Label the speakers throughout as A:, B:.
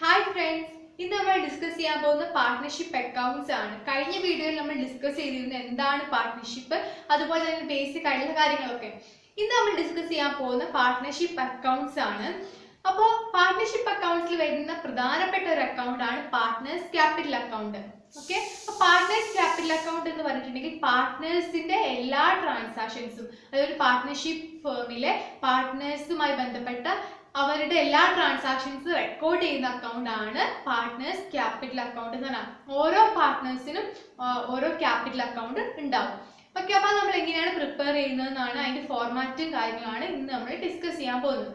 A: Hi friends, ഇന്ന് നമ്മൾ discuss ചെയ്യാൻ പോകുന്ന പാർട്ട്ണർഷിപ്പ് അക്കൗണ്ട്സ് ആണ്. കഴിഞ്ഞ വീഡിയോയിൽ നമ്മൾ ഡിസ്കസ് ചെയ്തിരുന്ന എന്താണ് പാർട്ട്ണർഷിപ്പ്, അതുപോലെ തന്നെ ബേസിക് ആയിട്ടുള്ള കാര്യങ്ങളൊക്കെ. ഇന്ന് നമ്മൾ ഡിസ്കസ് ചെയ്യാൻ പോകുന്ന പാർട്ട്ണർഷിപ്പ് അക്കൗണ്ട്സ് ആണ്. അപ്പോൾ പാർട്ട്ണർഷിപ്പ് അക്കൗണ്ട്സിൽ വരുന്ന പ്രധാനപ്പെട്ട ഒരു അക്കൗണ്ട് ആണ് പാർട്ട്നേഴ്സ് ക്യാപിറ്റൽ അക്കൗണ്ട്. ഓക്കെ, അപ്പോൾ പാർട്ട്നേഴ്സ് ക്യാപിറ്റൽ അക്കൗണ്ട് എന്ന് പറഞ്ഞിട്ടുണ്ടെങ്കിൽ പാർട്ട്നേഴ്സിന്റെ എല്ലാ ട്രാൻസാക്ഷൻസും, അതായത് പാർട്ട്ണർഷിപ്പ് ഫേമിലെ പാർട്ട്നേഴ്സുമായി ബന്ധപ്പെട്ട അവരുടെ എല്ലാ ട്രാൻസാക്ഷൻസും റെക്കോർഡ് ചെയ്യുന്ന അക്കൗണ്ട് ആണ് പാർട്ട്നേഴ്സ് ക്യാപിറ്റൽ അക്കൗണ്ട് എന്ന് പറഞ്ഞാൽ. ഓരോ പാർട്ട്നേഴ്സിനും ഓരോ ക്യാപിറ്റൽ അക്കൗണ്ട് ഉണ്ടാവും. ഓക്കെ, അപ്പോൾ നമ്മൾ എങ്ങനെയാണ് പ്രിപ്പയർ ചെയ്യുന്നതെന്നാണ് അതിന്റെ ഫോർമാറ്റും കാര്യങ്ങളാണ് ഇന്ന് നമ്മൾ ഡിസ്കസ് ചെയ്യാൻ പോകുന്നത്.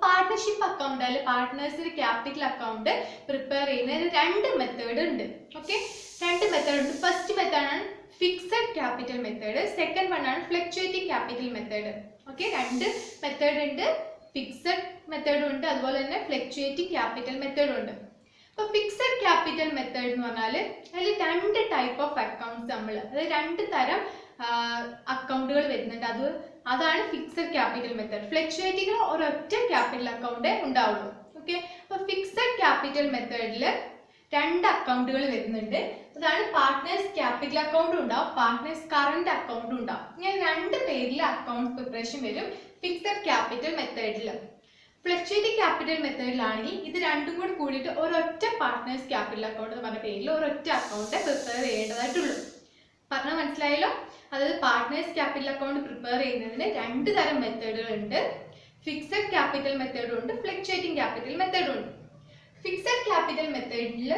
A: പാർട്ട്ണർഷിപ്പ് അക്കൗണ്ട് അല്ലെങ്കിൽ പാർട്ട്നേഴ്സിന്റെ ക്യാപിറ്റൽ അക്കൗണ്ട് പ്രിപ്പയർ ചെയ്യുന്നതിന് രണ്ട് മെത്തേഡ് ഉണ്ട്. ഓക്കെ, രണ്ട് മെത്തേഡ് ഉണ്ട്. ഫസ്റ്റ് മെത്തേഡ് ആണ് fixed capital method, second one ആണ് ഫ്ലക്ച്വേറ്റിംഗ് ക്യാപിറ്റൽ മെത്തേഡ്. ഓക്കെ, രണ്ട് മെത്തേഡ് ഉണ്ട്. ഫിക്സഡ് മെത്തേഡും ഉണ്ട്, അതുപോലെ തന്നെ ഫ്ലക്ച്വേറ്റിംഗ് ക്യാപിറ്റൽ മെത്തേഡും ഉണ്ട്. അപ്പോൾ ഫിക്സഡ് ക്യാപിറ്റൽ മെത്തേഡ് എന്ന് പറഞ്ഞാൽ അതിൽ രണ്ട് ടൈപ്പ് ഓഫ് അക്കൗണ്ട്സ് അതായത് രണ്ട് തരം അക്കൗണ്ടുകൾ വരുന്നുണ്ട്. അതാണ് ഫിക്സഡ് ക്യാപിറ്റൽ മെത്തേഡ്. ഫ്ലക്ച്വേറ്റിംഗിൽ ഒരൊറ്റ ക്യാപിറ്റൽ അക്കൗണ്ടേ ഉണ്ടാവുള്ളൂ. ഓക്കെ, അപ്പോൾ ഫിക്സഡ് ക്യാപിറ്റൽ മെത്തേഡിൽ രണ്ട് അക്കൗണ്ടുകൾ വരുന്നുണ്ട്. അതാണ് പാർട്ട്നേഴ്സ് ക്യാപിറ്റൽ അക്കൗണ്ടും ഉണ്ടാവും, പാർട്ട്നേഴ്സ് കറന്റ് അക്കൗണ്ടും ഉണ്ടാവും. ഇങ്ങനെ രണ്ട് പേരിൽ അക്കൗണ്ട് പ്രിപ്പറേഷൻ വരും ഫിക്സഡ് ക്യാപിറ്റൽ മെത്തേഡിൽ. ഫ്ലക്ച്വേറ്റിംഗ് ക്യാപിറ്റൽ മെത്തേഡിലാണെങ്കിൽ ഇത് രണ്ടും കൂടി കൂടിയിട്ട് ഒരൊറ്റ പാർട്ട്നേഴ്സ് ക്യാപിറ്റൽ അക്കൗണ്ട് എന്ന് പറഞ്ഞ പേരിൽ ഒരൊറ്റ അക്കൗണ്ട് പ്രിപ്പയർ ചെയ്യേണ്ടതായിട്ടുള്ളൂ. പറഞ്ഞാൽ മനസ്സിലായല്ലോ? അതായത് പാർട്ട്നേഴ്സ് ക്യാപിറ്റൽ അക്കൗണ്ട് പ്രിപ്പയർ ചെയ്യുന്നതിന് രണ്ട് തരം മെത്തേഡുകൾ ഉണ്ട്. ഫിക്സഡ് ക്യാപിറ്റൽ മെത്തേഡും ഉണ്ട്, ഫ്ലക്ച്വേറ്റിംഗ് ക്യാപിറ്റൽ മെത്തേഡും ഉണ്ട്. ഫിക്സഡ് ക്യാപിറ്റൽ മെത്തേഡിൽ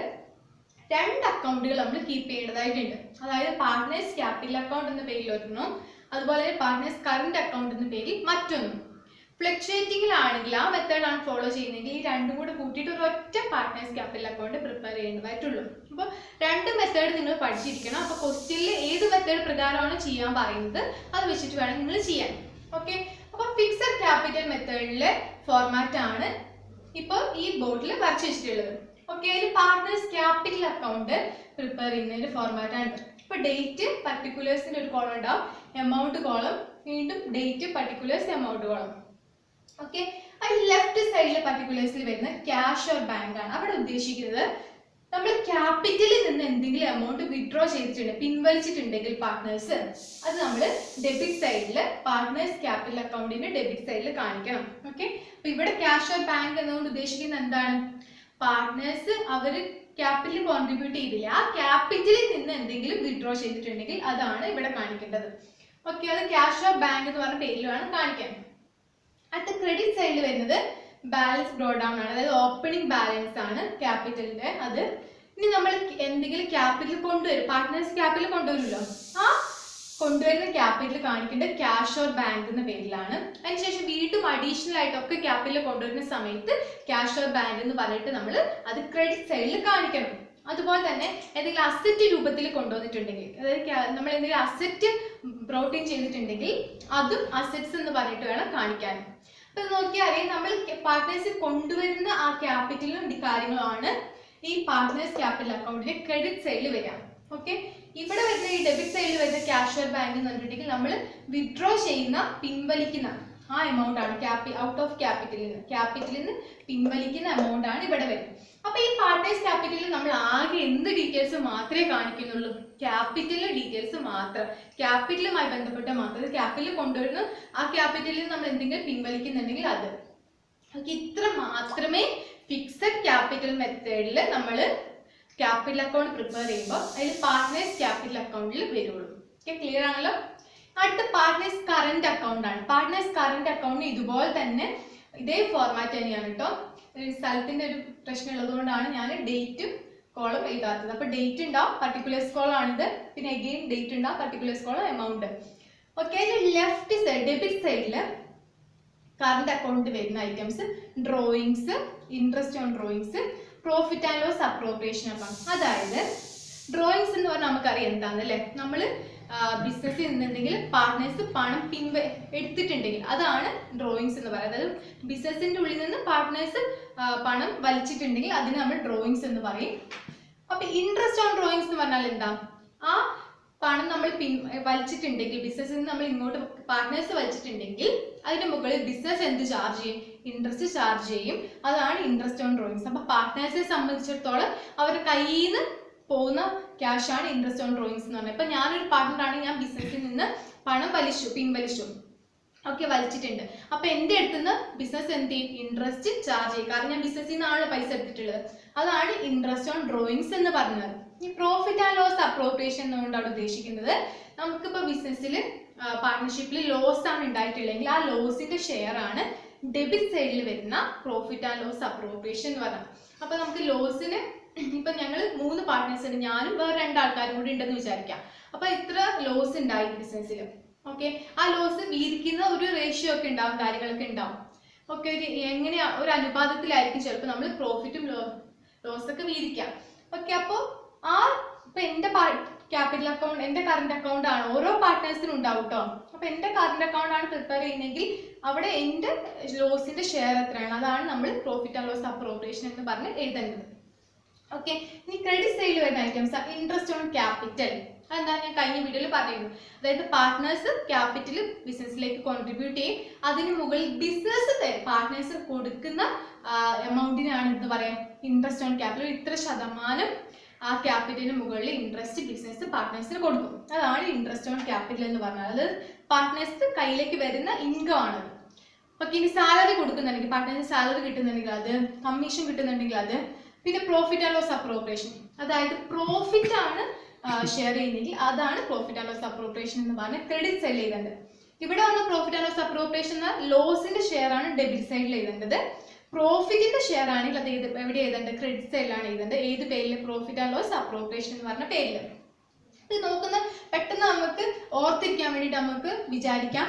A: രണ്ട് അക്കൗണ്ടുകൾ നമ്മൾ കീപ്പ് ചെയ്യേണ്ടതായിട്ടുണ്ട്. അതായത് പാർട്ട്നേഴ്സ് ക്യാപിറ്റൽ അക്കൗണ്ട് എന്ന പേരിൽ ഒരെണ്ണം, അതുപോലെ പാർട്ട്നേഴ്സ് കറന്റ് അക്കൗണ്ട് എന്ന പേരിൽ മറ്റൊന്നും. ഫ്ലക്ച്വേറ്റിംഗിലാണെങ്കിൽ ആ മെത്തേഡാണ് ഫോളോ ചെയ്യുന്നതെങ്കിൽ ഈ രണ്ടും കൂടെ കൂട്ടിയിട്ട് ഒരൊറ്റ പാർട്ട്നേഴ്സ് ക്യാപിറ്റൽ അക്കൗണ്ട് പ്രിപ്പയർ ചെയ്യേണ്ടതായിട്ടുള്ളൂ. അപ്പോൾ രണ്ട് മെത്തേഡ് നിങ്ങൾ പഠിച്ചിരിക്കണം. അപ്പോൾ ക്വസ്റ്റ്യനിൽ ഏത് മെത്തേഡ് പ്രകാരമാണ് ചെയ്യാൻ പറയുന്നത് അത് വെച്ചിട്ട് വേണം നിങ്ങൾ ചെയ്യാൻ. ഓക്കെ, അപ്പോൾ ഫിക്സഡ് ക്യാപിറ്റൽ മെത്തേഡിലെ ഫോർമാറ്റ് ആണ് ഇപ്പോൾ ഈ ബോർഡിൽ വരച്ച് വെച്ചിട്ടുള്ളത്. ഓക്കെ, അതിൽ പാർട്ട്നേഴ്സ് ക്യാപിറ്റൽ അക്കൗണ്ട് പ്രിപ്പയർ ചെയ്യുന്നതിന്റെ ഫോർമാറ്റ് ആണ്. ഇപ്പോൾ ഡേറ്റ് പർട്ടിക്കുലേഴ്സിന്റെ ഒരു കോളം ഉണ്ടാവും, എമൗണ്ട് കോളം, വീണ്ടും date particulars amount column. Okay, അതിൽ ലെഫ്റ്റ് സൈഡിലെ പർട്ടിക്കുലേഴ്സിൽ വരുന്ന ക്യാഷ് ഓർ ബാങ്ക് ആണ്. അവിടെ ഉദ്ദേശിക്കുന്നത് നമ്മൾ ക്യാപിറ്റലിൽ നിന്ന് എന്തെങ്കിലും എമൗണ്ട് വിഡ്രോ ചെയ്തിട്ടുണ്ട്, പിൻവലിച്ചിട്ടുണ്ടെങ്കിൽ പാർട്ട്നേഴ്സ്, അത് നമ്മൾ ഡെബിറ്റ് സൈഡിൽ പാർട്ട്നേഴ്സ് ക്യാപിറ്റൽ അക്കൗണ്ടിന്റെ ഡെബിറ്റ് സൈഡിൽ കാണിക്കണം. ഓക്കെ, അപ്പൊ ഇവിടെ ക്യാഷ് ഓർ ബാങ്ക് എന്നുകൊണ്ട് ഉദ്ദേശിക്കുന്നത് എന്താണ്? പാർട്ട്നേഴ്സ് അവർ ക്യാപിറ്റൽ കോൺട്രിബ്യൂട്ട് ചെയ്തില്ല, ആ ക്യാപിറ്റലിൽ നിന്ന് എന്തെങ്കിലും വിഡ്രോ ചെയ്തിട്ടുണ്ടെങ്കിൽ അതാണ് ഇവിടെ കാണിക്കേണ്ടത്. ഓക്കെ, അത് ക്യാഷ് ഓർ ബാങ്ക് എന്ന് പറഞ്ഞ പേരിലാണ് കാണിക്കാൻ. അടുത്ത ക്രെഡിറ്റ് സൈഡിൽ വരുന്നത് ബാലൻസ് ബ്രോ ഡൗൺ ആണ്, അതായത് ഓപ്പണിംഗ് ബാലൻസ് ആണ് ക്യാപിറ്റലിന്റെ. അത് ഇനി നമ്മൾ എന്തെങ്കിലും ക്യാപിറ്റൽ കൊണ്ടുവരും, പാർട്ട്നേഴ്സ് ക്യാപിറ്റൽ കൊണ്ടുവരുമല്ലോ, ആ കൊണ്ടുവരുന്ന ക്യാപിറ്റൽ കാണിക്കേണ്ട ക്യാഷ് ഓർ ബാങ്ക് എന്ന പേരിലാണ്. അതിനുശേഷം വീണ്ടും അഡീഷണൽ ആയിട്ടൊക്കെ ക്യാപിറ്റൽ കൊണ്ടുവരുന്ന സമയത്ത് ക്യാഷ് ഓർ ബാങ്ക് എന്ന് പറഞ്ഞിട്ട് നമ്മൾ അത് ക്രെഡിറ്റ് സൈഡിൽ കാണിക്കണം. അതുപോലെ തന്നെ എന്തെങ്കിലും അസറ്റ് രൂപത്തിൽ കൊണ്ടുവന്നിട്ടുണ്ടെങ്കിൽ, അതായത് നമ്മൾ എന്തെങ്കിലും അസറ്റ് ബ്രോട്ട് ഇൻ ചെയ്തിട്ടുണ്ടെങ്കിൽ അതും അസറ്റ്സ് എന്ന് പറഞ്ഞിട്ട് വേണം കാണിക്കാൻ. അപ്പൊ നോക്കിയാൽ അറിയാം, നമ്മൾ പാർട്ട്നേഴ്സ് കൊണ്ടുവരുന്ന ആ ക്യാപിറ്റലും കാര്യങ്ങളുമാണ് ഈ പാർട്ട്നേഴ്സ് ക്യാപിറ്റൽ അക്കൗണ്ടിന്റെ ക്രെഡിറ്റ് സൈഡിൽ വരിക. ഓക്കെ, ഇവിടെ വരുന്ന ഈ ഡെബിറ്റ് സൈഡിൽ വരുന്ന ക്യാഷ് ഓർ ബാങ്ക് എന്ന് പറഞ്ഞിട്ടുണ്ടെങ്കിൽ നമ്മൾ വിഡ്രോ ചെയ്യുന്ന, പിൻവലിക്കുന്ന ആ എമൗണ്ട് ആണ്. ഔട്ട് ഓഫ് ക്യാപിറ്റലിൽ നിന്ന് പിൻവലിക്കുന്ന എമൗണ്ട് ആണ് ഇവിടെ വരുന്നത്. അപ്പൊ ഈ പാർട്ട്നേഴ്സ് ക്യാപിറ്റലിൽ നമ്മൾ ആകെ എന്ത് ഡീറ്റെയിൽസ് മാത്രമേ കാണിക്കുന്നുള്ളൂ? ക്യാപിറ്റലിലെ ഡീറ്റെയിൽസ് മാത്രം, ക്യാപിറ്റലുമായി ബന്ധപ്പെട്ട മാത്രം. ക്യാപിറ്റൽ കൊണ്ടുവരുന്ന ആ ക്യാപിറ്റലിൽ നമ്മൾ എന്തെങ്കിലും പിൻവലിക്കുന്നുണ്ടെങ്കിൽ അത്. ഓക്കെ, ഇത്ര മാത്രമേ ഫിക്സഡ് ക്യാപിറ്റൽ മെത്തേഡിൽ നമ്മൾ ക്യാപിറ്റൽ അക്കൗണ്ട് പ്രിപ്പയർ ചെയ്യുമ്പോൾ അതിൽ പാർട്ട്നേഴ്സ് ക്യാപിറ്റൽ അക്കൗണ്ടിൽ വരുള്ളൂ. ഓക്കെ, ക്ലിയർ ആണല്ലോ? അടുത്ത പാർട്ട്നേഴ്സ് കറന്റ് അക്കൗണ്ട് ആണ്. പാർട്ട്നേഴ്സ് കറന്റ് അക്കൗണ്ട് ഇതുപോലെ തന്നെ ഇതേ ഫോർമാറ്റ് തന്നെയാണ് കേട്ടോ. സ്ഥലത്തിന്റെ ഒരു പ്രശ്നം ഉള്ളതുകൊണ്ടാണ് ഞാൻ ഡേറ്റും കോളം എഴുതാത്തത്. അപ്പൊ ഡേറ്റ് ഉണ്ടാവും, പർട്ടിക്കുലേഴ്സ് കോളം ആണിത്, പിന്നെ അഗെയിൻ ഡേറ്റ് ഉണ്ടാവും, പർട്ടിക്കുലേഴ്സ് കോളം എമൗണ്ട്. ഓക്കെ, അതിൽ ലെഫ്റ്റ് സൈഡ് ഡെബിറ്റ് സൈഡിൽ കറന്റ് അക്കൗണ്ട് വരുന്ന items drawings, interest on drawings, profit and loss appropriation account. അതായത് ഡ്രോയിങ്സ് എന്ന് പറഞ്ഞാൽ നമുക്കറിയാം എന്താണെന്നല്ലേ, നമ്മൾ ബിസിനസ്സിൽ നിന്ന് എന്തെങ്കിലും പാർട്ട്നേഴ്സ് പണം എടുത്തിട്ടുണ്ടെങ്കിൽ അതാണ് ഡ്രോയിങ്സ് എന്ന് പറയുന്നത്. അതായത് ബിസിനസിന്റെ ഉള്ളിൽ നിന്ന് പാർട്ട്നേഴ്സ് പണം വലിച്ചിട്ടുണ്ടെങ്കിൽ അതിന് നമ്മൾ ഡ്രോയിങ്സ് എന്ന് പറയും. അപ്പൊ ഇൻട്രസ്റ്റ് ഓൺ ഡ്രോയിങ്സ് എന്ന് പറഞ്ഞാൽ എന്താ? ആ പണം നമ്മൾ വലിച്ചിട്ടുണ്ടെങ്കിൽ, ബിസിനസ്സിൽ നിന്ന് നമ്മൾ ഇങ്ങോട്ട് പാർട്ട്നേഴ്സ് വലിച്ചിട്ടുണ്ടെങ്കിൽ അതിന്റെ മുകളിൽ ബിസിനസ് എന്ത് ചാർജ് ചെയ്യും? ഇൻട്രസ്റ്റ് ചാർജ് ചെയ്യും. അതാണ് ഇൻട്രസ്റ്റ് ഓൺ ഡ്രോയിങ്സ്. അപ്പൊ പാർട്ട്നേഴ്സിനെ സംബന്ധിച്ചിടത്തോളം അവരുടെ കയ്യിൽ നിന്ന് പോകുന്ന ക്യാഷ് ആണ് ഇൻട്രസ്റ്റ് ഓൺ ഡ്രോയിങ്സ് എന്ന് പറഞ്ഞത്. ഇപ്പൊ ഞാനൊരു പാർട്ട്ണർ ആണെങ്കിൽ ഞാൻ ബിസിനസ്സിൽ നിന്ന് പണം പിൻവലിച്ചു, ഓക്കെ, വലിച്ചിട്ടുണ്ട്. അപ്പൊ എന്റെ അടുത്തുനിന്ന് ബിസിനസ് എന്ത് ചെയ്യും? ഇൻട്രസ്റ്റ് ചാർജ് ചെയ്യും. കാരണം ഞാൻ ബിസിനസ്സിൽ നിന്നാണല്ലോ പൈസ എടുത്തിട്ടുള്ളത്. അതാണ് ഇൻട്രസ്റ്റ് ഓൺ ഡ്രോയിങ്സ് എന്ന് പറഞ്ഞത്. ഈ പ്രോഫിറ്റ് ആൻഡ് ലോസ് അപ്രോപ്രിയേഷൻ എന്നുകൊണ്ടാണ് ഉദ്ദേശിക്കുന്നത്, നമുക്കിപ്പോ ബിസിനസ്സിൽ പാർട്ട്ണർഷിപ്പിൽ ലോസ് ആണ് ഉണ്ടായിട്ടുള്ളതെങ്കിൽ ആ ലോസിന്റെ ഷെയർ ആണ് ഡെബിറ്റ് സൈഡിൽ വരുന്ന പ്രോഫിറ്റ് ആൻഡ് ലോസ് അപ്രോപ്രിയേഷൻ എന്ന് പറഞ്ഞത്. അപ്പൊ നമുക്ക് ലോസിന് ഇപ്പൊ ഞങ്ങൾ 3 പാർട്ട്നേഴ്സ് ഉണ്ട്, ഞാനും വേറെ 2 ആൾക്കാരും കൂടി ഉണ്ടെന്ന് വിചാരിക്കാം. അപ്പൊ ഇത്ര ലോസ് ഉണ്ടായി ബിസിനസ്സിൽ. ഓക്കെ, ആ ലോസ് വീതിക്കുന്ന ഒരു റേഷ്യോ ഒക്കെ ഉണ്ടാവും, കാര്യങ്ങളൊക്കെ ഉണ്ടാവും. ഓക്കെ, എങ്ങനെയാ ഒരു അനുപാതത്തിലായിരിക്കും ചിലപ്പോൾ നമ്മൾ പ്രോഫിറ്റും ലോസ് ഒക്കെ വീതിക്കാം. ഓക്കെ, അപ്പോൾ ഇപ്പൊ എന്റെ ക്യാപിറ്റൽ അക്കൗണ്ട്, എന്റെ കറന്റ് അക്കൗണ്ട് ആണ്, ഓരോ പാർട്ട്നേഴ്സിനും ഉണ്ടാവും കേട്ടോ. അപ്പൊ എന്റെ കറന്റ് അക്കൗണ്ട് ആണ് പ്രിപ്പയർ ചെയ്യുന്നതെങ്കിൽ അവിടെ എന്റെ ലോസിന്റെ ഷെയർ എത്രയാണ്, അതാണ് നമ്മൾ പ്രോഫിറ്റ് ആൻഡ് ലോസ് അപ്രോപ്രിയേഷൻ എന്ന് പറഞ്ഞ് എഴുതേണ്ടത്. ഓക്കെ, ഇനി ക്രെഡിറ്റ് സൈഡിൽ വരുന്ന ഐറ്റംസ് ഇൻട്രസ്റ്റ് ഓൺ ക്യാപിറ്റൽ. അതെന്താ ഞാൻ കഴിഞ്ഞ വീഡിയോയിൽ പറയുന്നു. അതായത് പാർട്ട്നേഴ്സ് ക്യാപിറ്റൽ ബിസിനസ്സിലേക്ക് കോൺട്രിബ്യൂട്ട് ചെയ്യും, അതിന് മുകളിൽ ബിസിനസ് പാർട്ട്നേഴ്സ് കൊടുക്കുന്ന എമൗണ്ടിനാണ് എന്ത് പറയാം, ഇൻട്രസ്റ്റ് ഓൺ ക്യാപിറ്റൽ. ഇത്ര ശതമാനം ആ ക്യാപിറ്റലിന് മുകളിൽ ഇൻട്രസ്റ്റ് ബിസിനസ് പാർട്ട്നേഴ്സിന് കൊടുക്കും. അതാണ് ഇൻട്രസ്റ്റ് ഓൺ ക്യാപിറ്റൽ എന്ന് പറഞ്ഞാൽ. അത് പാർട്ട്നേഴ്സ് കയ്യിലേക്ക് വരുന്ന ഇൻകം ആണ്. അപ്പൊ ഇനി സാലറി കൊടുക്കുന്നുണ്ടെങ്കിൽ, പാർട്ട്നേഴ്സിന് സാലറി കിട്ടുന്നുണ്ടെങ്കിൽ അത്, കമ്മീഷൻ കിട്ടുന്നുണ്ടെങ്കിൽ അത്, പിന്നെ പ്രോഫിറ്റ് ആൻഡ് ലോസ് അപ്രോപ്രിയേഷൻ, അതായത് പ്രോഫിറ്റ് ആണ് ഷെയർ ചെയ്യുന്നെങ്കിൽ അതാണ് പ്രോഫിറ്റ് ആൻഡ് ലോസ് അപ്രോപ്രിയേഷൻ എന്ന് പറഞ്ഞ് ക്രെഡിറ്റ് സൈഡിൽ എഴുതേണ്ടത്. ഇവിടെ വന്ന പ്രോഫിറ്റ് ആൻഡ് ലോസ് അപ്രോപ്രിയേഷൻ ലോസിന്റെ ഷെയർ ആണ് ഡെബിറ്റ് സൈഡിൽ എഴുതേണ്ടത്. പ്രോഫിറ്റിന്റെ ഷെയർ ആണെങ്കിൽ അത് എവിടെ എഴുതേണ്ടത്? ക്രെഡിറ്റ് സൈഡിലാണ് എഴുതേണ്ടത്. ഏത് പേരിൽ? പ്രോഫിറ്റ് ആൻഡ് ലോസ് അപ്രോപ്രിയേഷൻ എന്ന് പറഞ്ഞ പേരിൽ. ഇത് നോക്കുന്ന പെട്ടെന്ന് നമുക്ക് ഓർത്തിരിക്കാൻ വേണ്ടിയിട്ട് നമുക്ക് വിചാരിക്കാം,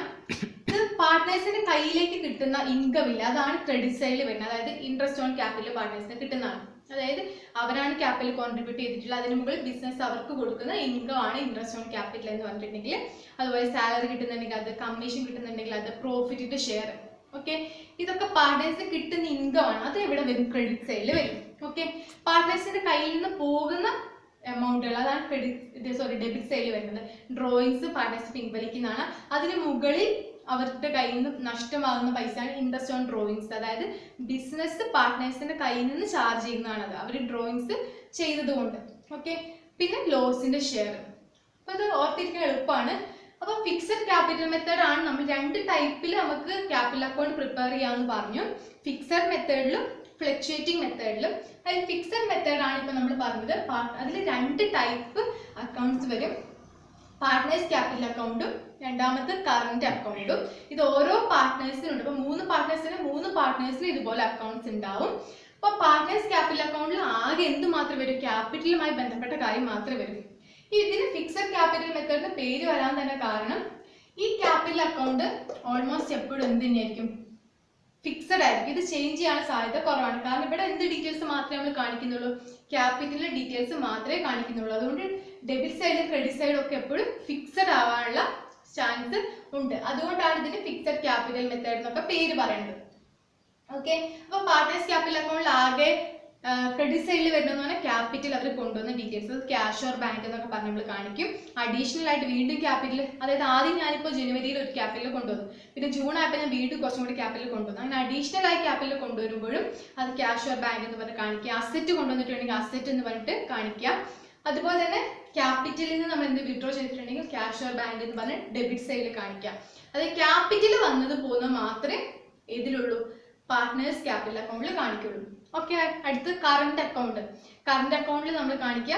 A: ഇത് പാർട്ട്നേഴ്സിന്റെ കയ്യിലേക്ക് കിട്ടുന്ന ഇൻകം ഇല്ല, അതാണ് ക്രെഡിറ്റ് സൈഡിൽ വരുന്നത്. അതായത് ഇൻട്രസ്റ്റ് ഓൺ ക്യാപിറ്റൽ പാർട്ട്നേഴ്സിന് കിട്ടുന്നതാണ്. അതായത് അവരാണ് ക്യാപിറ്റൽ കോൺട്രിബ്യൂട്ട് ചെയ്തിട്ടുള്ളത്, അതിന് മുകളിൽ ബിസിനസ് അവർക്ക് കൊടുക്കുന്ന ഇൻകം ആണ് ഇൻട്രസ്റ്റ് ഓൺ ക്യാപിറ്റൽ എന്ന് പറഞ്ഞിട്ടുണ്ടെങ്കിൽ. അതുപോലെ സാലറി കിട്ടുന്നുണ്ടെങ്കിൽ അത്, കമ്മീഷൻ കിട്ടുന്നുണ്ടെങ്കിൽ അത്, പ്രോഫിറ്റിന്റെ ഷെയർ. ഓക്കെ, ഇതൊക്കെ പാർട്ട്നേഴ്സിന് കിട്ടുന്ന ഇൻകം ആണ്. അത് എവിടെ വരും? ക്രെഡിറ്റ് സൈഡിൽ വരും. ഓക്കെ, പാർട്ട്നേഴ്സിന്റെ കയ്യിൽ നിന്ന് പോകുന്ന എമൗണ്ടുകൾ, അതാണ് ഡെബിറ്റ് സൈഡിൽ വരുന്നത്. ഡ്രോയിങ്സ് പാർട്ട്നേഴ്സ് പിൻവലിക്കുന്നതാണ്. അതിന് മുകളിൽ അവരുടെ കയ്യിൽ നിന്ന് നഷ്ടമാകുന്ന പൈസയാണ് ഇൻട്രസ്റ്റ് ഓൺ ഡ്രോയിങ്സ്. അതായത് ബിസിനസ് പാർട്ട്നേഴ്സിന്റെ കയ്യിൽ നിന്ന് ചാർജ് ചെയ്യുന്നതാണ് അത്, അവർ ഡ്രോയിങ്സ് ചെയ്തത് കൊണ്ട്. ഓക്കെ, പിന്നെ ലോസിന്റെ ഷെയർ. അപ്പൊ ഇത് ഓർത്തിരിക്കാൻ എളുപ്പമാണ്. അപ്പൊ ഫിക്സഡ് ക്യാപിറ്റൽ മെത്തേഡ് ആണ് നമ്മൾ 2 ടൈപ്പിൽ നമുക്ക് ക്യാപിറ്റൽ അക്കൗണ്ട് പ്രിപ്പയർ ചെയ്യാമെന്ന് പറഞ്ഞു. ഫിക്സഡ് മെത്തേഡിലും ഫ്ലക്ച്വേറ്റിംഗ് മെത്തേഡിലും. അതിൽ ഫിക്സഡ് മെത്തേഡ് ആണ് ഇപ്പൊ നമ്മൾ പറഞ്ഞത്. അതിൽ 2 ടൈപ്പ് അക്കൗണ്ട്സ് വരും. പാർട്ട്നേഴ്സ് ക്യാപിറ്റൽ അക്കൗണ്ടും രണ്ടാമത്തെ കറന്റ് അക്കൗണ്ടും. ഇത് ഓരോ പാർട്ട്നേഴ്സിനുണ്ട്. ഇപ്പൊ 3 പാർട്ട്നേഴ്സിന് ഇതുപോലെ അക്കൗണ്ട്സ് ഉണ്ടാവും. അപ്പൊ പാർട്ട്നേഴ്സ് ക്യാപിറ്റൽ അക്കൗണ്ടിൽ ആകെ എന്ത് മാത്രമേ വരും? ക്യാപിറ്റലുമായി ബന്ധപ്പെട്ട കാര്യം മാത്രമേ വരും. ഇതിന് ഫിക്സഡ് ക്യാപിറ്റൽ മെത്തേഡിന് പേര് വരാൻ തന്നെ കാരണം, ഈ ക്യാപിറ്റൽ അക്കൗണ്ട് ഓൾമോസ്റ്റ് എപ്പോഴും എന്ത് തന്നെയായിരിക്കും? ഫിക്സഡ് ആയിരിക്കും. ഇത് ചേഞ്ച് ചെയ്യാൻ സാധ്യത കുറവാണ്. കാരണം ഇവിടെ എന്ത് ഡീറ്റെയിൽസ് മാത്രമേ നമ്മൾ കാണിക്കുന്നുള്ളൂ? ക്യാപിറ്റലിന്റെ ഡീറ്റെയിൽസ് മാത്രമേ കാണിക്കുന്നുള്ളൂ. അതുകൊണ്ട് ഡെബിറ്റ് സൈഡും ക്രെഡിറ്റ് സൈഡും ഒക്കെ എപ്പോഴും ഫിക്സഡ് ആവാനുള്ള ചാൻസ് ഉണ്ട്. അതുകൊണ്ടാണ് ഇതിന് ഫിക്സഡ് ക്യാപിറ്റൽ മെത്തേഡ് എന്നൊക്കെ പേര് പറയുന്നത്. ഓക്കെ, അപ്പൊ പാർട്ട്നേഴ്സ് ക്യാപിറ്റൽ അക്കൗണ്ടിൽ ആകെ ക്രെഡിറ്റ് സൈഡിൽ വരുന്നതെന്ന് പറഞ്ഞാൽ ക്യാപിറ്റൽ അവർ കൊണ്ടുവന്ന ഡീറ്റെയിൽസ്, ക്യാഷ് ഓർ ബാങ്ക് എന്നൊക്കെ പറഞ്ഞ് നമ്മൾ കാണിക്കും. അഡീഷണൽ ആയിട്ട് വീണ്ടും ക്യാപിറ്റൽ, അതായത് ആദ്യം ഞാനിപ്പോൾ ജനുവരിയിൽ ഒരു ക്യാപിറ്റൽ കൊണ്ടുവന്നു, പിന്നെ ജൂൺ ആയപ്പോൾ ഞാൻ വീണ്ടും കുറച്ചും കൂടി ക്യാപിറ്റൽ കൊണ്ടുവന്നു. അങ്ങനെ അഡീഷണൽ ആയി ക്യാപിറ്റൽ കൊണ്ടുവരുമ്പോഴും അത് ക്യാഷ് ഓർ ബാങ്ക് എന്ന് പറഞ്ഞ് കാണിക്കുക. അസറ്റ് കൊണ്ടുവന്നിട്ടുണ്ടെങ്കിൽ അസറ്റ് എന്ന് പറഞ്ഞിട്ട് കാണിക്കുക. അതുപോലെ തന്നെ ക്യാപിറ്റലിൽ നിന്ന് നമ്മൾ എന്ത് വിഡ്രോ ചെയ്തിട്ടുണ്ടെങ്കിൽ ക്യാഷ് ഓർ ബാങ്ക് എന്ന് പറഞ്ഞ് ഡെബിറ്റ് സൈഡിൽ കാണിക്കാം. അതായത് ക്യാപിറ്റൽ വന്നത് പോകുന്നത് മാത്രമേ ഇതിലുള്ളൂ, പാർട്ട്നേഴ്സ് ക്യാപിറ്റൽ അക്കൗണ്ടിൽ കാണിക്കുള്ളൂ. ഓക്കെ, അടുത്ത് കറന്റ് അക്കൗണ്ട്. കറന്റ് അക്കൗണ്ടിൽ നമ്മൾ കാണിക്കുക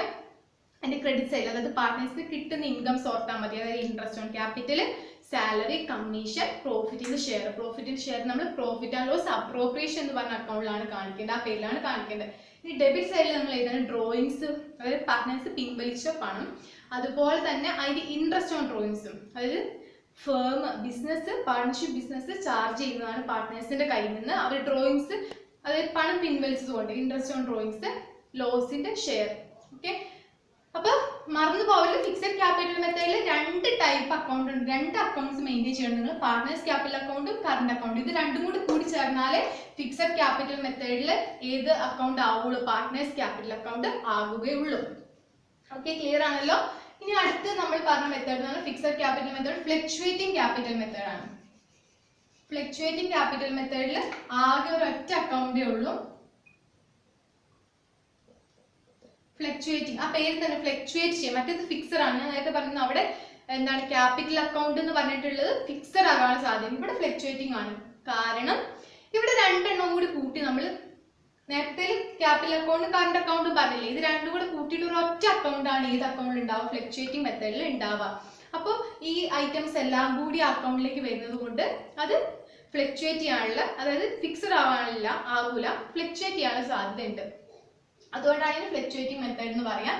A: അതിന്റെ ക്രെഡിറ്റ് സൈഡിൽ, അതായത് പാർട്ട്നേഴ്സിന് കിട്ടുന്ന ഇൻകംസ് ഓർത്താൽ മതി. അതായത് interest on capital, salary, commission, പ്രോഫിറ്റിന്റെ ഷെയർ. പ്രോഫിറ്റിന്റെ ഷെയർ നമ്മൾ പ്രോഫിറ്റ് ആൻഡ് ലോസ് അപ്രോപ്രിയേഷൻ എന്ന് പറഞ്ഞ അക്കൗണ്ടിലാണ് കാണിക്കേണ്ടത്, ആ പേരിലാണ് കാണിക്കേണ്ടത്. ഇനി ഡെബിറ്റ് സൈഡിൽ നമ്മൾ എഴുതുന്ന ഡ്രോയിങ്സ്, അതായത് പാർട്ട്നേഴ്സ് പിൻവലിച്ച പണം, അതുപോലെ തന്നെ അതിന്റെ ഇൻട്രസ്റ്റ് ഓൺ ഡ്രോയിങ്സും. അതായത് firm business, partnership business charge ചെയ്യുന്നതാണ് പാർട്ട്നേഴ്സിന്റെ കയ്യിൽ നിന്ന് അവർ ഡ്രോയിങ്സ്, അതായത് പണം പിൻവലിച്ചതുകൊണ്ട് ഇൻട്രസ്റ്റ് ഓൺ ഡ്രോയിങ്സ്, ലോസിന്റെ ഷെയർ. ഓക്കെ, അപ്പൊ മറന്നു പോകല്, ഫിക്സഡ് ക്യാപിറ്റൽ മെത്തേഡിൽ 2 ടൈപ്പ് അക്കൗണ്ട് ഉണ്ട്. 2 അക്കൗണ്ട്സ് മെയിൻറ്റെയിൻ ചെയ്യണം നിങ്ങൾ, പാർട്ട്നേഴ്സ് ക്യാപിറ്റൽ അക്കൗണ്ടും കറന്റ് അക്കൗണ്ടും. ഇത് രണ്ടും കൂടി ചേർന്നാലേ ഫിക്സഡ് ക്യാപിറ്റൽ മെത്തേഡിൽ ഏത് അക്കൗണ്ട് ആവുള്ളൂ? പാർട്ട്നേഴ്സ് ക്യാപിറ്റൽ അക്കൗണ്ട് ആകുകയുള്ളൂ. ഓക്കെ, ക്ലിയർ ആണല്ലോ. ഇനി അടുത്ത് നമ്മൾ പറഞ്ഞ മെത്തേഡ് എന്ന് പറഞ്ഞാൽ fixed capital method fluctuating capital method ആണ്. ഫ്ലക്ച്വേറ്റിംഗ് ക്യാപിറ്റൽ മെത്തേഡിൽ ആകെ ഒരൊറ്റ അക്കൗണ്ടേ ഉള്ളൂ. ഫ്ലക്ച്വേറ്റിംഗ്, ആ പേര് തന്നെ ഫ്ലക്ച്വേറ്റ് ചെയ്യും. മറ്റേത് ഫിക്സഡ് ആണ്. ഞാൻ നേരത്തെ പറഞ്ഞത് അവിടെ എന്താണ് ക്യാപിറ്റൽ അക്കൗണ്ട് എന്ന് പറഞ്ഞിട്ടുള്ളത് ഫിക്സഡ് ആകാൻ സാധ്യത. ഇവിടെ ഫ്ലക്ച്വേറ്റിംഗ് ആണ്. കാരണം ഇവിടെ രണ്ടെണ്ണം കൂടി കൂട്ടി നമ്മൾ നേരത്തെ ക്യാപിറ്റൽ അക്കൗണ്ട് കറണ്ട് അക്കൗണ്ട് പറഞ്ഞില്ലേ, ഇത് രണ്ടും കൂടെ കൂട്ടിയിട്ട് ഒരു ഒറ്റ അക്കൗണ്ട് ആണ് ഏത് അക്കൗണ്ടിൽ ഉണ്ടാവുക, ഫ്ലക്ച്വേറ്റിംഗ് മെത്തേഡിൽ ഉണ്ടാവുക. അപ്പോൾ ഈ ഐറ്റംസ് എല്ലാം കൂടി അക്കൗണ്ടിലേക്ക് വരുന്നത് കൊണ്ട് അത് ഫ്ലക്ച്വേറ്റ് ചെയ്യാനുള്ള, അതായത് ഫിക്സഡ് ആകൂല, ഫ്ലക്ച്വേറ്റ് ചെയ്യാനുള്ള സാധ്യതയുണ്ട്. അതുകൊണ്ടാണ് ഇതിന് ഫ്ലക്ച്വേറ്റിംഗ് മെത്തേഡ് എന്ന് പറയാം.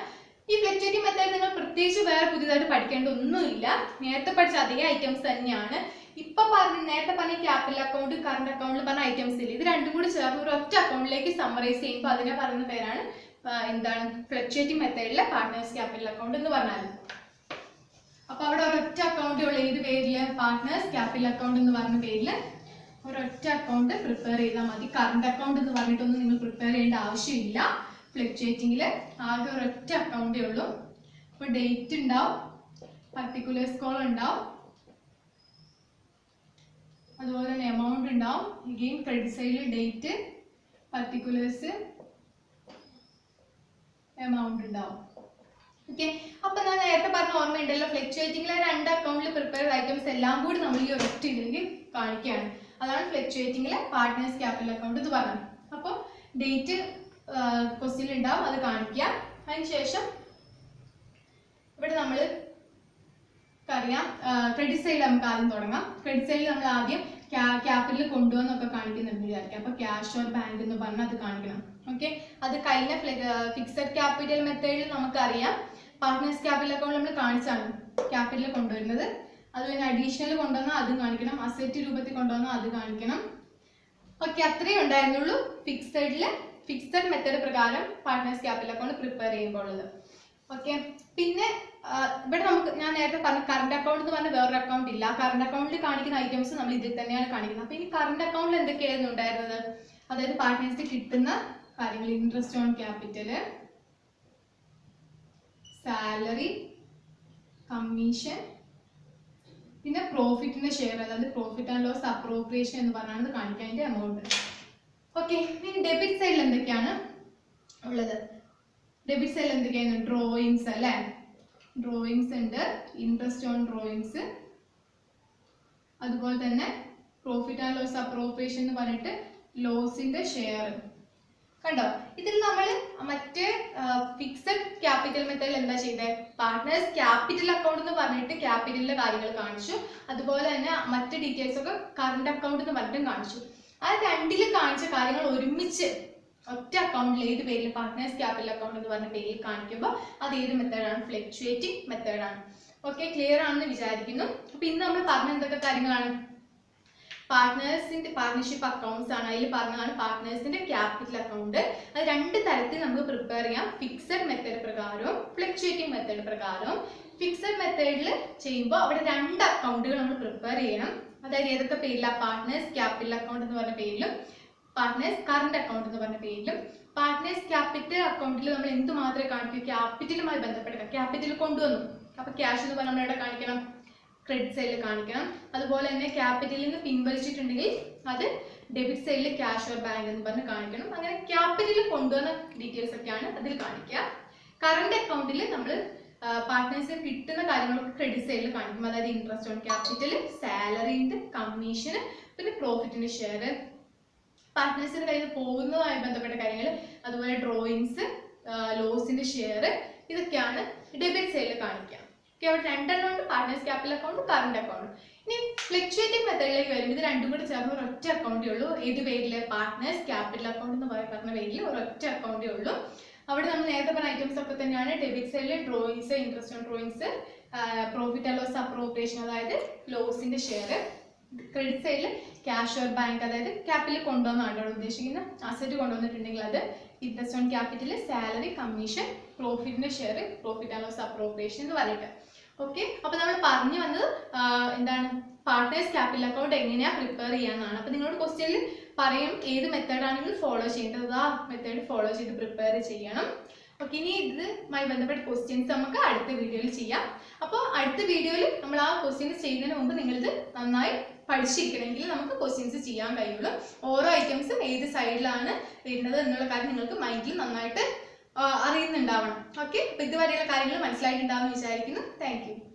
A: ഈ ഫ്ലക്ച്വേറ്റിംഗ് മെത്തേഡ് നിങ്ങൾ പ്രത്യേകിച്ച് വേറെ പുതിയതായിട്ട് പഠിക്കേണ്ട ഒന്നുമില്ല. നേരത്തെ പഠിച്ച അതേ ഐറ്റംസ് തന്നെയാണ്. ഇപ്പൊ നേരത്തെ പറഞ്ഞ ക്യാപിറ്റൽ അക്കൗണ്ട് കറണ്ട് അക്കൗണ്ടിൽ പറഞ്ഞ ഐറ്റംസ് ഇല്ല, ഇത് രണ്ടും കൂടി ചേർന്ന് ഒരു ഒറ്റ അക്കൗണ്ടിലേക്ക് സമ്മറൈസ് ചെയ്യുമ്പോൾ അതിനെ പറയുന്ന പേരാണ് എന്താണ് ഫ്ലക്ച്വേറ്റിംഗ് മെത്തേഡിലെ പാർട്ട്നേഴ്സ് ക്യാപിറ്റൽ അക്കൗണ്ട് എന്ന് പറഞ്ഞാൽ. അപ്പൊ അവിടെ ഒരൊറ്റ അക്കൗണ്ടേ ഉള്ളൂ. ഏത് പേരില്? പാർട്ട്നേഴ്സ് ക്യാപിറ്റൽ അക്കൗണ്ട് എന്ന് പറഞ്ഞ പേരില് ഒരൊറ്റ അക്കൗണ്ട് പ്രിപ്പയർ ചെയ്താൽ മതി. കറണ്ട് അക്കൗണ്ട് എന്ന് പറഞ്ഞിട്ടൊന്നും നിങ്ങൾ പ്രിപ്പയർ ചെയ്യേണ്ട ആവശ്യമില്ല. ഫ്ലക്ച്വേറ്റിംഗിൽ ആകെ ഒരൊറ്റ അക്കൗണ്ടേ ഉള്ളൂ. അപ്പൊ ഡേറ്റ് ഉണ്ടാവും, പർട്ടിക്കുലേഴ്സ് കോളം ഉണ്ടാവും, അതുപോലെ തന്നെ എമൗണ്ട് ഉണ്ടാവും. അഗെയിൻ ക്രെഡിറ്റ് സൈഡിൽ ഡേറ്റ്, പർട്ടിക്കുലേഴ്സ്, എമൗണ്ട് ഉണ്ടാവും. ഓക്കെ, അപ്പൊ ഞാൻ നേരത്തെ പറഞ്ഞ ഓർമ്മയുണ്ടല്ലോ, ഫ്ലക്ച്വേറ്റിംഗിലെ രണ്ട് അക്കൗണ്ടിൽ പ്രിപ്പയർ ഐറ്റംസ് എല്ലാം കൂടി നമ്മൾ ഈ ഒരൊറ്റ ഇതിലേക്ക് കാണിക്കുകയാണ്. അതാണ് ഫ്ലക്ച്വേറ്റിംഗിലെ പാർട്ട്നേഴ്സ് ക്യാപിറ്റൽ അക്കൗണ്ട് എന്ന് പറഞ്ഞത്. അപ്പോൾ ഡേറ്റ് ക്വസ്റ്റ്യൻ ഉണ്ടാവും, അത് കാണിക്കുക. അതിനുശേഷം ഇവിടെ നമ്മൾ അറിയാം ക്രെഡിറ്റ് സൈഡിൽ നമുക്ക് ആദ്യം തുടങ്ങാം. ക്രെഡിറ്റ് സൈഡിൽ നമ്മൾ ആദ്യം ക്യാപിറ്റൽ കൊണ്ടുവന്നൊക്കെ കാണിക്കുന്നുണ്ട് വിചാരിക്കാം. അപ്പൊ ക്യാഷ് ഓർ ബാങ്ക് എന്ന് പറഞ്ഞാൽ അത് കാണിക്കണം. ഓക്കെ, അത് കഴിഞ്ഞ ഫിക്സഡ് ക്യാപിറ്റൽ മെത്തേഡിൽ നമുക്കറിയാം പാർട്ട്നേഴ്സ് ക്യാപിറ്റൽ അക്കൗണ്ട് നമ്മൾ കാണിച്ചാണ് ക്യാപിറ്റൽ കൊണ്ടുവരുന്നത്. അത് കഴിഞ്ഞ് അഡീഷണൽ കൊണ്ടുവന്നാൽ അതും കാണിക്കണം, അസറ്റ് രൂപത്തിൽ കൊണ്ടുവന്നാൽ അത് കാണിക്കണം. ഓക്കെ, അത്രയേ ഉണ്ടായിരുന്നുള്ളൂ ഫിക്സഡ് മെത്തേഡ് പ്രകാരം പാർട്ട്നേഴ്സ് ക്യാപിറ്റൽ അക്കൗണ്ട് പ്രിപ്പയർ ചെയ്യുമ്പോൾ ഉള്ളത്. ഓക്കെ, പിന്നെ ഇവിടെ നമുക്ക് ഞാൻ നേരത്തെ പറഞ്ഞ കറണ്ട് അക്കൗണ്ട് എന്ന് പറഞ്ഞ വേറൊരു അക്കൗണ്ട് ഇല്ല. കറണ്ട് അക്കൗണ്ടിൽ കാണിക്കുന്ന ഐറ്റംസ് നമ്മൾ ഇതിൽ തന്നെയാണ് കാണിക്കുന്നത്. അപ്പൊ ഇനി കറണ്ട് അക്കൗണ്ടിൽ എന്തൊക്കെയായിരുന്നു ഉണ്ടായിരുന്നത്? അതായത് പാർട്ട്നേഴ്സിന് കിട്ടുന്ന കാര്യങ്ങൾ, interest on capital, salary, commission, പിന്നെ പ്രോഫിറ്റിന്റെ ഷെയർ, അതായത് പ്രോഫിറ്റ് ആൻഡ് ലോസ് അപ്രോപ്രിയേഷൻ എന്ന് പറഞ്ഞാണ് കാണിക്കാൻ അതിന്റെ എമൗണ്ട്. ഓക്കെ, ഇനി ഡെബിറ്റ് സൈഡിൽ എന്തൊക്കെയാണ് ഉള്ളത്? ഡെബിറ്റ് സൈഡിൽ എന്തൊക്കെയാണ്? ഡ്രോയിങ്സ് അല്ലേ, ഡ്രോയിങ്സ് ഉണ്ട്, ഇൻട്രസ്റ്റ് ഓൺ ഡ്രോയിങ്സ്, അതുപോലെ തന്നെ പ്രോഫിറ്റ് ആൻഡ് ലോസ് അപ്രോപ്രിയേഷൻ എന്ന് പറഞ്ഞിട്ട് ലോസിന്റെ ഷെയർ. കണ്ടോ, ഇതിൽ നമ്മൾ മറ്റേ ഫിക്സഡ് ക്യാപിറ്റൽ മെത്തേഡിൽ എന്താ ചെയ്തത്? പാർട്ട്നേഴ്സ് ക്യാപിറ്റൽ അക്കൗണ്ട് എന്ന് പറഞ്ഞിട്ട് ക്യാപിറ്റലിന്റെ കാര്യങ്ങൾ കാണിച്ചു. അതുപോലെ തന്നെ മറ്റ് ഡീറ്റെയിൽസ് ഒക്കെ കറണ്ട് അക്കൗണ്ട് എന്ന് പറഞ്ഞിട്ടും കാണിച്ചു. ആ രണ്ടിൽ കാണിച്ച കാര്യങ്ങൾ ഒരുമിച്ച് ഒറ്റ അക്കൗണ്ടിൽ ഏത് പേരിൽ പാർട്ട്നേഴ്സ് ക്യാപിറ്റൽ അക്കൗണ്ട് എന്ന് പറഞ്ഞ പേരിൽ കാണിക്കുമ്പോൾ അത് ഏത് മെത്തേഡാണ്? ഫ്ലക്ച്വേറ്റിംഗ് മെത്തേഡാണ്. ഓക്കെ, ക്ലിയർ ആണെന്ന് വിചാരിക്കുന്നു. അപ്പൊ ഇന്ന് നമ്മൾ പറഞ്ഞ എന്തൊക്കെ കാര്യങ്ങളാണ്? പാർട്ട്നർഷിപ്പ് അക്കൗണ്ട്സ് ആണ്. അതിൽ പറഞ്ഞതാണ് പാർട്ട്നേഴ്സിന്റെ ക്യാപിറ്റൽ അക്കൗണ്ട്. അത് രണ്ട് തരത്തിൽ നമുക്ക് പ്രിപ്പയർ ചെയ്യാം, ഫിക്സഡ് മെത്തേഡ് പ്രകാരവും ഫ്ലക്ച്വേറ്റിംഗ് മെത്തേഡ് പ്രകാരവും. ഫിക്സഡ് മെത്തേഡിൽ ചെയ്യുമ്പോൾ അവിടെ രണ്ട് അക്കൗണ്ടുകൾ നമ്മൾ പ്രിപ്പയർ ചെയ്യണം. അതായത് ഏതൊക്കെ പേരിലാണ്? പാർട്ട്നേഴ്സ് ക്യാപിറ്റൽ അക്കൗണ്ട് എന്ന് പറഞ്ഞ പേരിലും പാർട്ട്നേഴ്സ് കറണ്ട് അക്കൗണ്ട് എന്ന് പറഞ്ഞ പേരിലും. പാർട്ട്നേഴ്സ് ക്യാപിറ്റൽ അക്കൗണ്ടിൽ നമ്മൾ എന്ത് മാത്രമേ കാണിക്കൂ? ക്യാപിറ്റലുമായി ബന്ധപ്പെട്ട ക്യാപിറ്റൽ കൊണ്ടുവന്നു. അപ്പൊ ക്യാഷ് എന്ന് പറഞ്ഞാൽ നമ്മൾ എവിടെ കാണിക്കണം? ക്രെഡിറ്റ് സൈഡിൽ കാണിക്കണം. അതുപോലെ തന്നെ ക്യാപിറ്റലിൽ നിന്ന് പിൻവലിച്ചിട്ടുണ്ടെങ്കിൽ അത് ഡെബിറ്റ് സൈഡിൽ ക്യാഷ് ഓർ ബാങ്ക് എന്ന് പറഞ്ഞ് കാണിക്കണം. അങ്ങനെ ക്യാപിറ്റലിൽ കൊണ്ടുവന്ന ഡീറ്റെയിൽസ് ഒക്കെയാണ് അതിൽ കാണിക്കുക. കറണ്ട് അക്കൗണ്ടിൽ നമ്മൾ പാർട്ട്നേഴ്സിന് കിട്ടുന്ന കാര്യങ്ങളൊക്കെ ക്രെഡിറ്റ് സൈഡിൽ കാണിക്കും. അതായത് ഇൻട്രസ്റ്റ് ഓൺ ക്യാപിറ്റൽ, സാലറിന്റെ, കമ്മീഷന്, പിന്നെ പ്രോഫിറ്റിന്റെ ഷെയർ, പാർട്ട്നേഴ്സിന്റെ കയ്യിൽ പോകുന്നതുമായി ബന്ധപ്പെട്ട കാര്യങ്ങൾ, അതുപോലെ ഡ്രോയിങ്സ്, ലോസിന്റെ ഷെയർ, ഇതൊക്കെയാണ് ഡെബിറ്റ് സൈഡിൽ കാണിക്കുക. അവിടെ രണ്ടെണ്ണം ഉണ്ട്, partners capital account, current account. ഇനി ഫ്ലക്ച്വേറ്റിംഗ് മെത്തേഡിലേക്ക് വരും. ഇത് രണ്ടും കൂടി ചേർന്ന് ഒരൊറ്റ അക്കൗണ്ടേ ഉള്ളൂ. ഏത് പേരില്? പാർട്ട്നേഴ്സ് ക്യാപിറ്റൽ അക്കൗണ്ട് എന്ന് പറഞ്ഞ പേരിൽ ഒരൊറ്റ അക്കൗണ്ടേ ഉള്ളൂ. അവിടെ നമ്മൾ നേരത്തെ പറഞ്ഞ ഐറ്റംസ് ഒക്കെ തന്നെയാണ്. ഡെബിറ്റ് സൈഡിൽ drawings, interest on drawings, profit and loss appropriation, അതായത് ലോസിന്റെ ഷെയർ. ക്രെഡിറ്റ് സൈഡിൽ ക്യാഷ് ഓർ ബാങ്ക്, അതായത് ക്യാപിറ്റൽ കൊണ്ടുവന്നാണ് ഉദ്ദേശിക്കുന്നത്. അസറ്റ് കൊണ്ടുവന്നിട്ടുണ്ടെങ്കിൽ അത് interest on capital, salary, commission, പ്രോഫിറ്റിന്റെ share, profit and loss appropriation എന്ന് പറഞ്ഞിട്ട്. ഓക്കെ, അപ്പൊ നമ്മൾ പറഞ്ഞു വന്നത് എന്താണ്? പാർട്ട്നേഴ്സ് ക്യാപിറ്റൽ അക്കൗണ്ട് എങ്ങനെയാ പ്രിപ്പയർ ചെയ്യാന്നാണ്. അപ്പൊ നിങ്ങളോട് ക്വസ്റ്റ്യനിൽ പറയും ഏത് മെത്തേഡ് ആണെങ്കിൽ ഫോളോ ചെയ്യേണ്ടത്, ആ മെത്തേഡ് ഫോളോ ചെയ്ത് പ്രിപ്പയർ ചെയ്യണം. ഓക്കെ, ഇനി ഇതുമായി ബന്ധപ്പെട്ട ക്വസ്റ്റ്യൻസ് നമുക്ക് അടുത്ത വീഡിയോയിൽ ചെയ്യാം. അപ്പോൾ അടുത്ത വീഡിയോയിൽ നമ്മൾ ആ ക്വസ്റ്റ്യൻസ് ചെയ്യുന്നതിന് മുമ്പ് നിങ്ങളിത് നന്നായി പഠിച്ചിരിക്കണമെങ്കിൽ നമുക്ക് ക്വസ്റ്റ്യൻസ് ചെയ്യാൻ കഴിയുള്ളൂ. ഓരോ ഐറ്റംസും ഏത് സൈഡിലാണ് വരുന്നത് എന്നുള്ള കാര്യം നിങ്ങൾക്ക് മൈൻഡിൽ നന്നായിട്ട് അറിയുന്നുണ്ടാവണം. ഓക്കെ, അപ്പോൾ ഇതുവരെയുള്ള കാര്യങ്ങൾ മനസ്സിലായിട്ടുണ്ടാവുമെന്ന് വിചാരിക്കുന്നു. Thank you.